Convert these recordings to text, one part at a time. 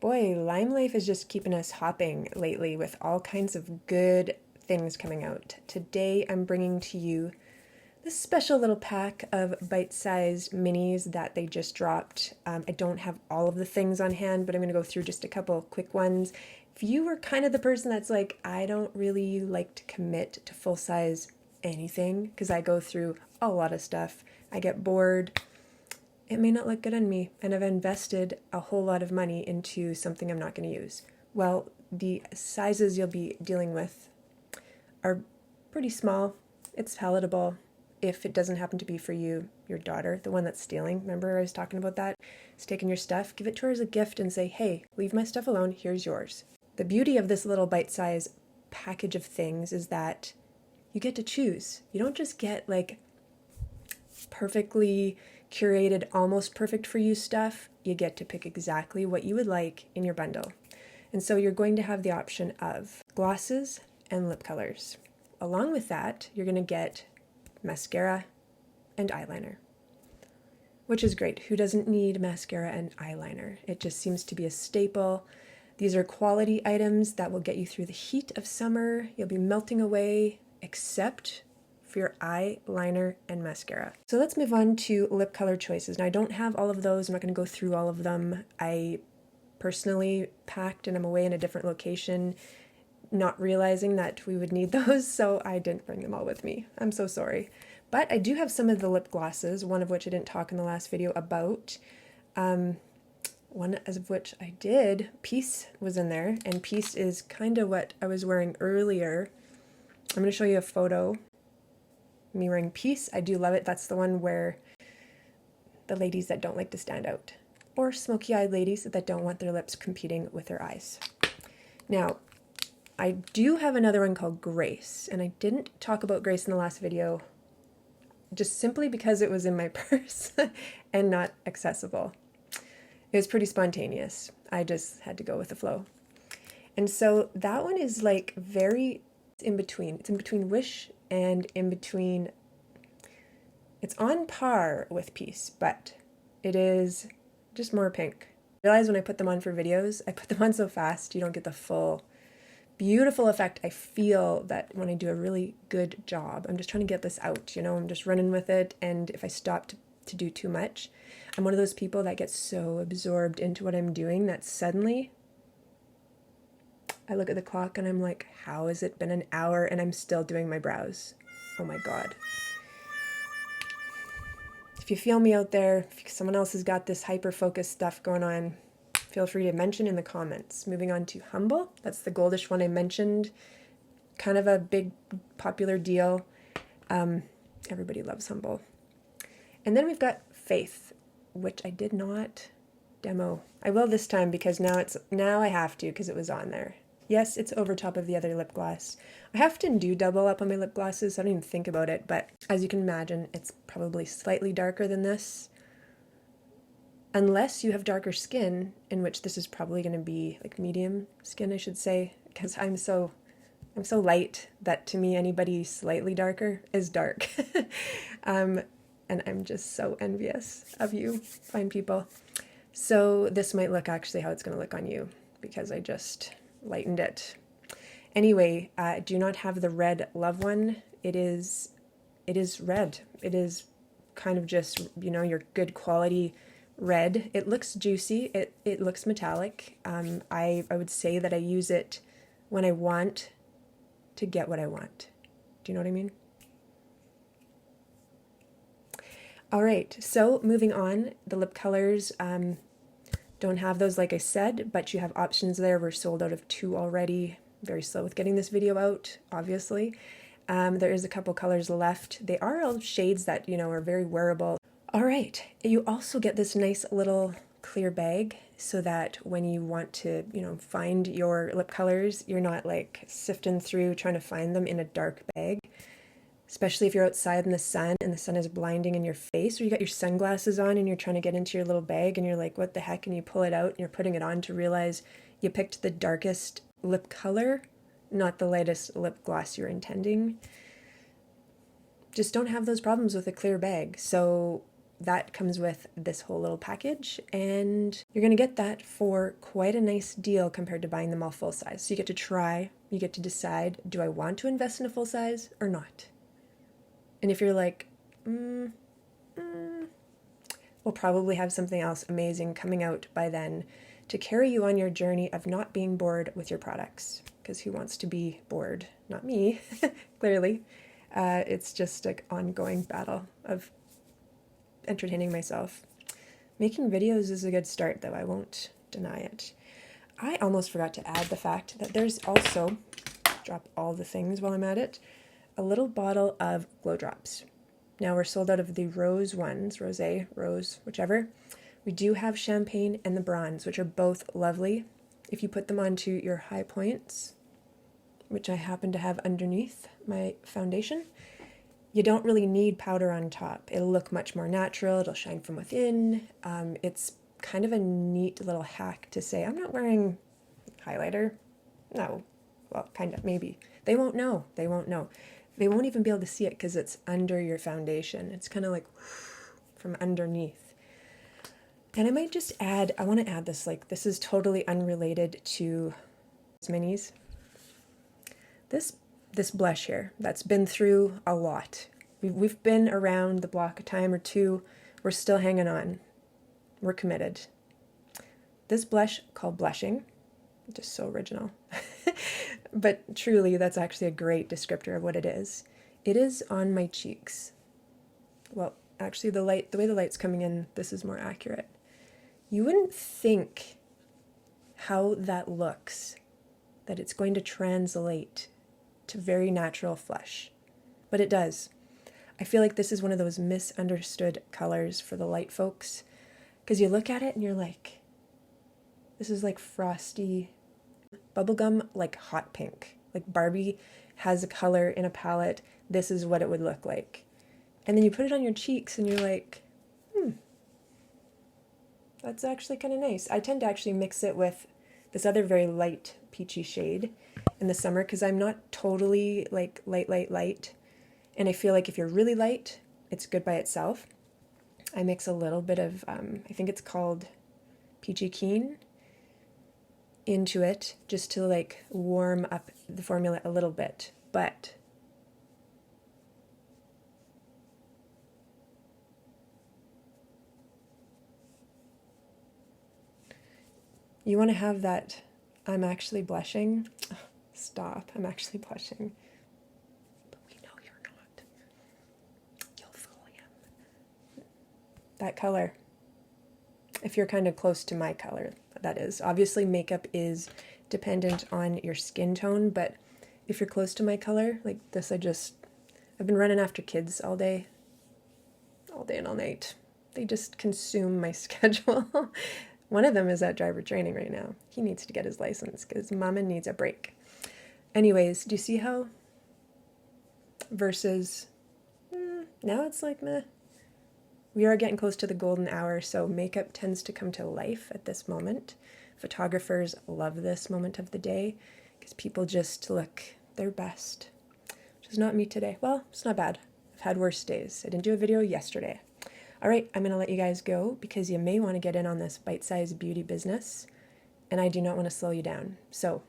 Boy, LimeLife is just keeping us hopping lately with all kinds of good things coming out. Today I'm bringing to you this special little pack of bite-sized minis that they just dropped. I don't have all of the things on hand, but I'm going to go through just a couple quick ones. If you were kind of the person that's like, I don't really like to commit to full-size anything because I go through a lot of stuff, I get bored, it may not look good on me, and I've invested a whole lot of money into something I'm not going to use. Well, the sizes you'll be dealing with are pretty small. It's palatable. If it doesn't happen to be for you, your daughter, the one that's stealing, remember I was talking about that? Is taking your stuff, give it to her as a gift and say, hey, leave my stuff alone, here's yours. The beauty of this little bite-size package of things is that you get to choose. You don't just get like perfectly curated, almost perfect for you stuff. You get to pick exactly what you would like in your bundle. And so you're going to have the option of glosses and lip colors. Along with that, you're going to get mascara and eyeliner, which is great. Who doesn't need mascara and eyeliner? It just seems to be a staple. These are quality items that will get you through the heat of summer. You'll be melting away, except for your eyeliner and mascara. So let's move on to lip color choices. Now I don't have all of those. I'm not going to go through all of them. I personally packed and I'm away in a different location, not realizing that we would need those, so I didn't bring them all with me. I'm so sorry. But I do have some of the lip glosses, one of which I didn't talk in the last video about. One of which I did. Peace was in there, and Peace is kind of what I was wearing earlier. I'm going to show you a photo. Me wearing Peace. I do love it. That's the one where the ladies that don't like to stand out, or smoky-eyed ladies that don't want their lips competing with their eyes. Now, I do have another one called Grace, and I didn't talk about Grace in the last video just simply because it was in my purse and not accessible. It was pretty spontaneous. I just had to go with the flow. And so that one is like very in between. It's in between Wish and in between, it's on par with Peace, but it is just more pink. I realize when I put them on for videos, I put them on so fast, you don't get the full beautiful effect. I feel that when I do a really good job, I'm just trying to get this out, you know, I'm just running with it, and if I stop to do too much, I'm one of those people that gets so absorbed into what I'm doing that suddenly I look at the clock and I'm like, how has it been an hour and I'm still doing my brows? Oh my God. If you feel me out there, if someone else has got this hyper-focused stuff going on, feel free to mention in the comments. Moving on to Humble. That's the goldish one I mentioned. Kind of a big popular deal. Everybody loves Humble. And then we've got Faith, which I did not demo. I will this time because now I have to because it was on there. Yes, it's over top of the other lip gloss. I often do double up on my lip glosses, so I don't even think about it, but as you can imagine, it's probably slightly darker than this. Unless you have darker skin, in which this is probably going to be like medium skin, I should say, because I'm so light that to me anybody slightly darker is dark. And I'm just so envious of you, fine people. So this might look actually how it's going to look on you, because I just lightened it. Anyway, I do not have the red Love one. It is red. It is kind of just, you know, your good quality red. It looks juicy. It looks metallic. I would say that I use it when I want to get what I want. Do you know what I mean? All right, so moving on, the lip colors, don't have those like I said, but you have options there. We're sold out of 2 already. Very slow with getting this video out, obviously. There is a couple colors left. They are all shades that, you know, are very wearable. All right, you also get this nice little clear bag so that when you want to, you know, find your lip colors, you're not like sifting through trying to find them in a dark bag. Especially if you're outside in the sun and the sun is blinding in your face, or you got your sunglasses on and you're trying to get into your little bag and you're like, what the heck? And you pull it out and you're putting it on to realize you picked the darkest lip color, not the lightest lip gloss you're intending. Just don't have those problems with a clear bag. So that comes with this whole little package, and you're going to get that for quite a nice deal compared to buying them all full size. So you get to try, you get to decide, do I want to invest in a full size or not? And if you're like, we'll probably have something else amazing coming out by then to carry you on your journey of not being bored with your products. Because who wants to be bored? Not me, clearly. It's just an ongoing battle of entertaining myself. Making videos is a good start, though. I won't deny it. I almost forgot to add the fact that there's also, drop all the things while I'm at it, a little bottle of glow drops. Now we're sold out of the rose ones, rosé, rose, whichever. We do have champagne and the bronze, which are both lovely. If you put them onto your high points, which I happen to have underneath my foundation, you don't really need powder on top. It'll look much more natural. It'll shine from within. It's kind of a neat little hack to say, I'm not wearing highlighter. No. Well, kind of, maybe. They won't know. They won't know. They won't even be able to see it because it's under your foundation. It's kind of like from underneath. And I might just add, I want to add this, like, this is totally unrelated to minis. This blush here, that's been through a lot. We've been around the block a time or two. We're still hanging on. We're committed. This blush called Blushing, just so original. But truly, that's actually a great descriptor of what it is. It is on my cheeks. Well, actually, the way the light's coming in, this is more accurate. You wouldn't think how that looks, that it's going to translate to very natural flesh, but it does. I feel like this is one of those misunderstood colors for the light folks, because you look at it and you're like, this is like frosty bubblegum, like hot pink. Like Barbie has a color in a palette, this is what it would look like. And then you put it on your cheeks and you're like, that's actually kind of nice. I tend to actually mix it with this other very light peachy shade in the summer because I'm not totally like light. And I feel like if you're really light, it's good by itself. I mix a little bit of, I think it's called Peachy Keen, into it just to like warm up the formula a little bit. But you want to have that, I'm actually blushing. Oh, stop, I'm actually blushing. But we know you're not. You'll fool him. That color. If you're kind of close to my color, that is. Obviously, makeup is dependent on your skin tone, but if you're close to my color, like this, I've been running after kids all day and all night. They just consume my schedule. One of them is at driver training right now. He needs to get his license because mama needs a break. Anyways, do you see how? Versus, now it's like meh. We are getting close to the golden hour, so makeup tends to come to life at this moment. Photographers love this moment of the day because people just look their best, which is not me today. Well, it's not bad. I've had worse days. I didn't do a video yesterday. All right, I'm going to let you guys go because you may want to get in on this bite-sized beauty business, and I do not want to slow you down. So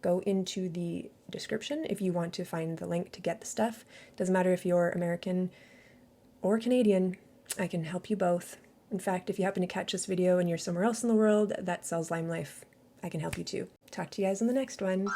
go into the description if you want to find the link to get the stuff. Doesn't matter if you're American or Canadian, I can help you both. In fact, if you happen to catch this video and you're somewhere else in the world that sells LimeLife, I can help you too. Talk to you guys in the next one.